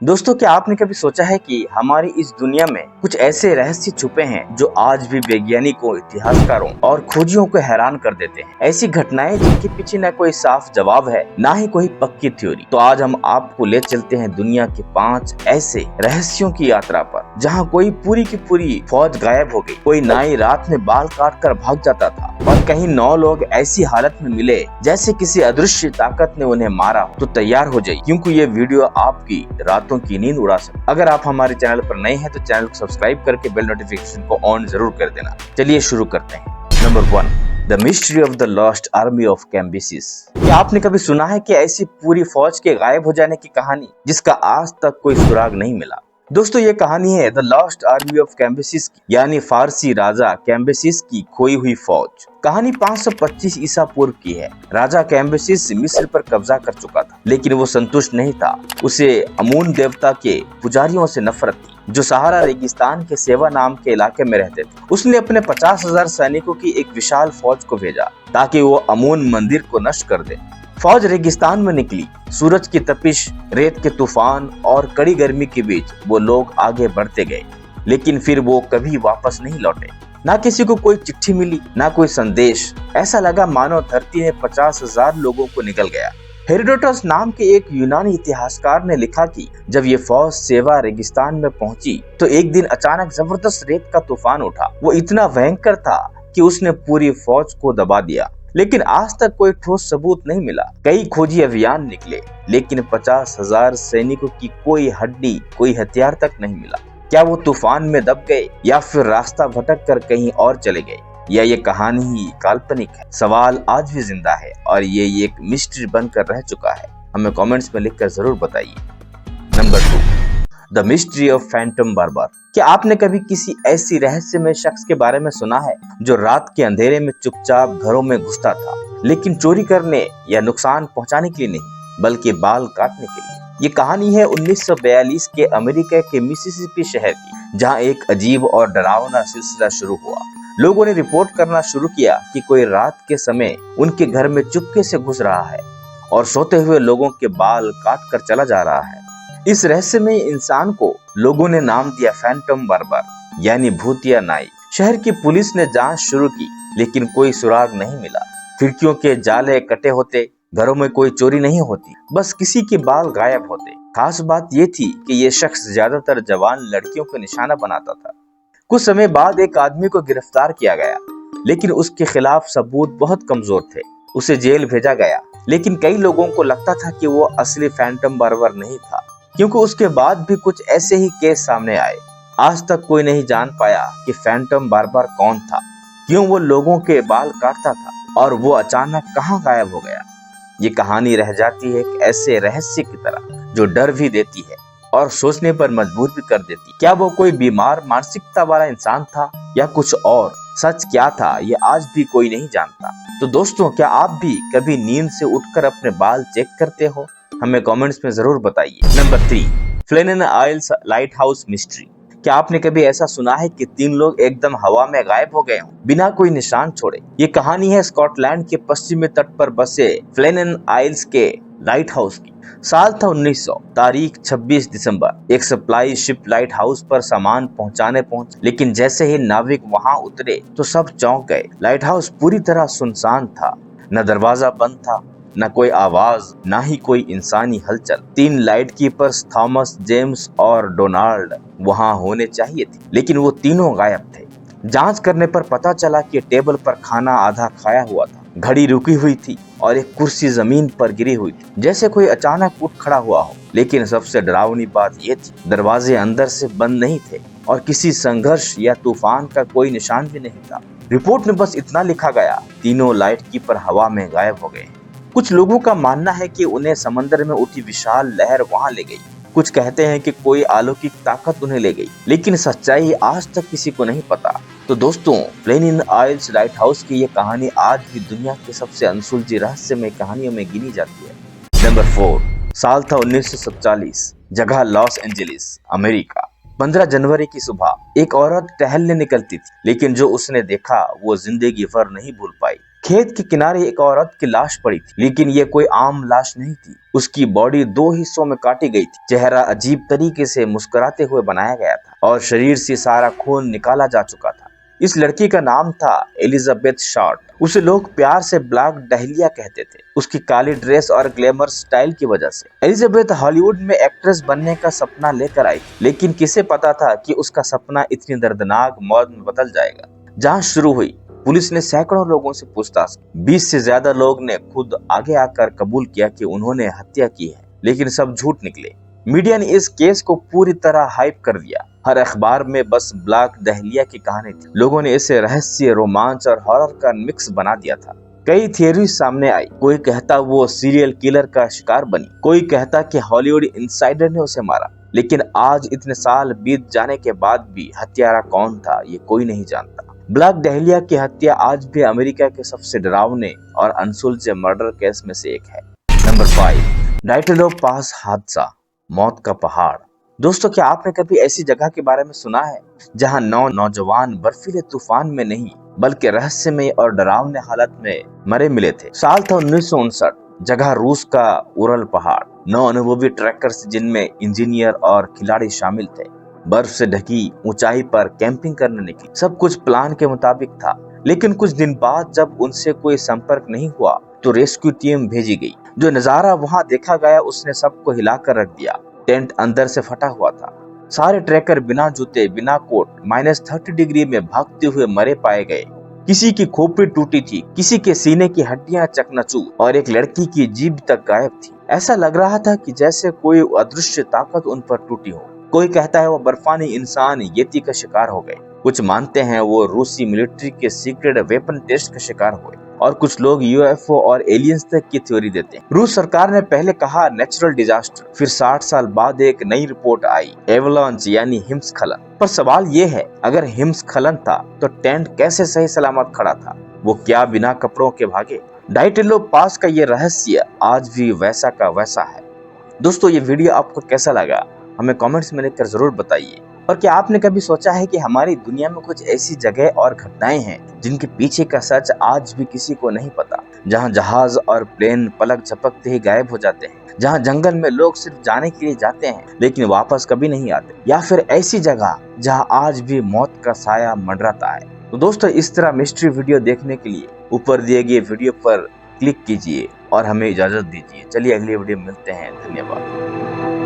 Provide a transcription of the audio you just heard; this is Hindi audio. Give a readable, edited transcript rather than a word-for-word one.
दोस्तों, क्या आपने कभी सोचा है कि हमारी इस दुनिया में कुछ ऐसे रहस्य छुपे हैं जो आज भी वैज्ञानिकों, इतिहासकारों और खोजियों को हैरान कर देते हैं। ऐसी घटनाएं जिनके पीछे न कोई साफ जवाब है, ना ही कोई पक्की थ्योरी। तो आज हम आपको ले चलते हैं दुनिया के 5 ऐसे रहस्यों की यात्रा पर, जहां कोई पूरी की पूरी फौज गायब हो गई, कोई नाई रात में बाल काट कर भाग जाता था और कहीं 9 लोग ऐसी हालत में मिले जैसे किसी अदृश्य ताकत ने उन्हें मारा। तो तैयार हो जाइए, क्योंकि ये वीडियो आपकी रातों की नींद उड़ा सकती। अगर आप हमारे चैनल पर नए हैं तो चैनल को सब्सक्राइब करके बेल नोटिफिकेशन को ऑन जरूर कर देना। चलिए शुरू करते हैं। Number 1, the mystery of the lost army of Cambyses. क्या आपने कभी सुना है कि ऐसी पूरी फौज के गायब हो जाने की कहानी जिसका आज तक कोई सुराग नहीं मिला? दोस्तों, ये कहानी है द लॉस्ट आर्मी ऑफ कैम्बिसिस की, यानी फारसी राजा कैम्बिसिस की खोई हुई फौज। कहानी 525 ईसा पूर्व की है। राजा कैम्बिसिस मिस्र पर कब्जा कर चुका था, लेकिन वो संतुष्ट नहीं था। उसे अमून देवता के पुजारियों से नफरत थी, जो सहारा रेगिस्तान के सेवा नाम के इलाके में रहते थे। उसने अपने 50,000 सैनिकों की एक विशाल फौज को भेजा ताकि वो अमून मंदिर को नष्ट कर दे। फौज रेगिस्तान में निकली। सूरज की तपिश, रेत के तूफान और कड़ी गर्मी के बीच वो लोग आगे बढ़ते गए, लेकिन फिर वो कभी वापस नहीं लौटे। ना किसी को कोई चिट्ठी मिली, ना कोई संदेश। ऐसा लगा मानो धरती ने 50,000 लोगों को निगल गया। हेरोडोटस नाम के एक यूनानी इतिहासकार ने लिखा कि जब ये फौज सेवा रेगिस्तान में पहुंची तो एक दिन अचानक जबरदस्त रेत का तूफान उठा। वो इतना भयंकर था कि उसने पूरी फौज को दबा दिया, लेकिन आज तक कोई ठोस सबूत नहीं मिला। कई खोजी अभियान निकले, लेकिन 50,000 सैनिकों की कोई हड्डी, कोई हथियार तक नहीं मिला। क्या वो तूफान में दब गए या फिर रास्ता भटक कर कहीं और चले गए, या ये कहानी ही काल्पनिक है? सवाल आज भी जिंदा है और ये एक मिस्ट्री बनकर रह चुका है। हमें कमेंट्स में लिखकर जरूर बताइए। Number 2, the mystery of Phantom barber. क्या आपने कभी किसी ऐसी रहस्यमय शख्स के बारे में सुना है जो रात के अंधेरे में चुपचाप घरों में घुसता था, लेकिन चोरी करने या नुकसान पहुंचाने के लिए नहीं, बल्कि बाल काटने के लिए? ये कहानी है 1942 के अमेरिका के मिसिसिपी शहर की, जहां एक अजीब और डरावना सिलसिला शुरू हुआ। लोगों ने रिपोर्ट करना शुरू किया कि कोई रात के समय उनके घर में चुपके से घुस रहा है और सोते हुए लोगों के बाल काट कर चला जा रहा है। इस रहस्यमय इंसान को लोगों ने नाम दिया फैंटम बार्बर, यानी भूतिया नाई। शहर की पुलिस ने जांच शुरू की, लेकिन कोई सुराग नहीं मिला। खिड़कियों के जाले कटे होते, घरों में कोई चोरी नहीं होती, बस किसी के बाल गायब होते। खास बात ये थी कि ये शख्स ज्यादातर जवान लड़कियों को निशाना बनाता था। कुछ समय बाद एक आदमी को गिरफ्तार किया गया, लेकिन उसके खिलाफ सबूत बहुत कमजोर थे। उसे जेल भेजा गया, लेकिन कई लोगों को लगता था कि वो असली फैंटम बार्बर नहीं था, क्योंकि उसके बाद भी कुछ ऐसे ही केस सामने आए। आज तक कोई नहीं जान पाया कि फैंटम बार्बर कौन था, क्यों वो लोगों के बाल काटता था और वो अचानक कहां गायब हो गया। ये कहानी रह जाती है एक ऐसे रहस्य की तरह जो डर भी देती है और सोचने पर मजबूर भी कर देती है। क्या वो कोई बीमार मानसिकता वाला इंसान था या कुछ और? सच क्या था ये आज भी कोई नहीं जानता। तो दोस्तों, क्या आप भी कभी नींद से उठकर अपने बाल चेक करते हो? हमें कमेंट्स में जरूर बताइए। नंबर 3, फ्लेनेन आइल्स लाइट हाउस मिस्ट्री। क्या आपने कभी ऐसा सुना है कि 3 लोग एकदम हवा में गायब हो गए हों, बिना कोई निशान छोड़े? ये कहानी है स्कॉटलैंड के पश्चिमी तट पर बसे फ्लेनेन आइल्स के लाइट हाउस की। साल था 1900, तारीख 26 दिसंबर। एक सप्लाई शिप लाइट हाउस पर सामान पहुंचाने पहुंचे, लेकिन जैसे ही नाविक वहां उतरे तो सब चौंक गए। लाइट हाउस पूरी तरह सुनसान था। न दरवाजा बंद था, न कोई आवाज, ना ही कोई इंसानी हलचल। 3 लाइट कीपर्स थॉमस, जेम्स और डोनाल्ड वहां होने चाहिए थे, लेकिन वो तीनों गायब थे। जांच करने पर पता चला कि टेबल पर खाना आधा खाया हुआ था, घड़ी रुकी हुई थी और एक कुर्सी जमीन पर गिरी हुई थी, जैसे कोई अचानक उठ खड़ा हुआ हो। लेकिन सबसे डरावनी बात यह थी, दरवाजे अंदर से बंद नहीं थे और किसी संघर्ष या तूफान का कोई निशान भी नहीं था। रिपोर्ट में बस इतना लिखा गया, तीनों लाइट कीपर हवा में गायब हो गए। कुछ लोगों का मानना है कि उन्हें समंदर में उठी विशाल लहर वहां ले गई। कुछ कहते हैं कि कोई अलौकिक ताकत उन्हें ले गई, लेकिन सच्चाई आज तक किसी को नहीं पता। तो दोस्तों, फ्लेनेन आइल्स लाइट हाउस की ये कहानी आज भी दुनिया की सबसे अनसुलझी रहस्यमय कहानियों में गिनी जाती है। नंबर 4, साल था 1947, जगह लॉस एंजलिस, अमेरिका। 15 जनवरी की सुबह एक औरत टहलने निकलती थी, लेकिन जो उसने देखा वो जिंदगी भर नहीं भूल पाई। खेत के किनारे एक औरत की लाश पड़ी थी, लेकिन ये कोई आम लाश नहीं थी। उसकी बॉडी 2 हिस्सों में काटी गई थी। चेहरा अजीब तरीके से मुस्कुराते हुए बनाया गया था और शरीर से सारा खून निकाला जा चुका था। इस लड़की का नाम था एलिजाबेथ शॉर्ट। उसे लोग प्यार से ब्लैक डहलिया कहते थे, उसकी काली ड्रेस और ग्लैमर स्टाइल की वजह से। एलिजाबेथ हॉलीवुड में एक्ट्रेस बनने का सपना लेकर आई, लेकिन किसे पता था कि उसका सपना इतनी दर्दनाक मौत में बदल जाएगा। जांच शुरू हुई। पुलिस ने सैकड़ों लोगों से पूछताछ की। 20 से ज्यादा लोग ने खुद आगे आकर कबूल किया कि उन्होंने हत्या की है, लेकिन सब झूठ निकले। मीडिया ने इस केस को पूरी तरह हाइप कर दिया। हर अखबार में बस ब्लैक डहलिया की कहानी थी। लोगों ने इसे रहस्य, रोमांच और हॉरर का मिक्स बना दिया था। कई थियरी सामने आई। कोई कहता वो सीरियल किलर का शिकार बनी, कोई कहता कि हॉलीवुड इनसाइडर ने उसे मारा। लेकिन आज इतने साल बीत जाने के बाद भी हत्यारा कौन था ये कोई नहीं जानता। ब्लैक डहलिया की हत्या आज भी अमेरिका के सबसे डरावने और अनसुलझे मर्डर केस में से एक है। नंबर 5, डाइटलो पास हादसा, मौत का पहाड़। दोस्तों, क्या आपने कभी ऐसी जगह के बारे में सुना है जहां 9 नौजवान बर्फीले तूफान में नहीं बल्कि रहस्यमय और डरावने हालत में मरे मिले थे? साल था 1959। जगह रूस का उरल पहाड़। 9 अनुभवी ट्रैकर्स जिनमें इंजीनियर और खिलाड़ी शामिल थे, बर्फ से ढकी ऊंचाई पर कैंपिंग करने निकली। सब कुछ प्लान के मुताबिक था, लेकिन कुछ दिन बाद जब उनसे कोई संपर्क नहीं हुआ तो रेस्क्यू टीम भेजी गई। जो नजारा वहां देखा गया उसने सबको हिलाकर रख दिया। टेंट अंदर से फटा हुआ था। सारे ट्रैकर बिना जूते, बिना कोट, -30 डिग्री में भागते हुए मरे पाए गए। किसी की खोपड़ी टूटी थी, किसी के सीने की हड्डियां चकनाचूर और एक लड़की की जीभ तक गायब थी। ऐसा लग रहा था कि जैसे कोई अदृश्य ताकत उन पर टूटी हो। कोई कहता है वो बर्फानी इंसान येती का शिकार हो गए, कुछ मानते हैं वो रूसी मिलिट्री के सीक्रेट वेपन टेस्ट का शिकार हुए, और कुछ लोग यूएफओ और एलियंस तक की थ्योरी देते हैं। रूस सरकार ने पहले कहा नेचुरल डिजास्टर, फिर 60 साल बाद एक नई रिपोर्ट आई, एवलांच यानी हिमस्खलन। पर सवाल ये है, अगर हिमस्खलन था तो टेंट कैसे सही सलामत खड़ा था? वो क्या बिना कपड़ों के भागे? डाइटेलो पास का ये रहस्य आज भी वैसा का वैसा है। दोस्तों, ये वीडियो आपको कैसा लगा हमें कमेंट्स में लिखकर जरूर बताइए। और क्या आपने कभी सोचा है कि हमारी दुनिया में कुछ ऐसी जगह और घटनाएं हैं जिनके पीछे का सच आज भी किसी को नहीं पता? जहां जहाज और प्लेन पलक झपकते ही गायब हो जाते हैं, जहां जंगल में लोग सिर्फ जाने के लिए जाते हैं लेकिन वापस कभी नहीं आते, या फिर ऐसी जगह जहां आज भी मौत का साया मंडराता है। तो दोस्तों, इस तरह मिस्ट्री वीडियो देखने के लिए ऊपर दिए गए वीडियो पर क्लिक कीजिए और हमें इजाजत दीजिए। चलिए अगली वीडियो में मिलते हैं। धन्यवाद।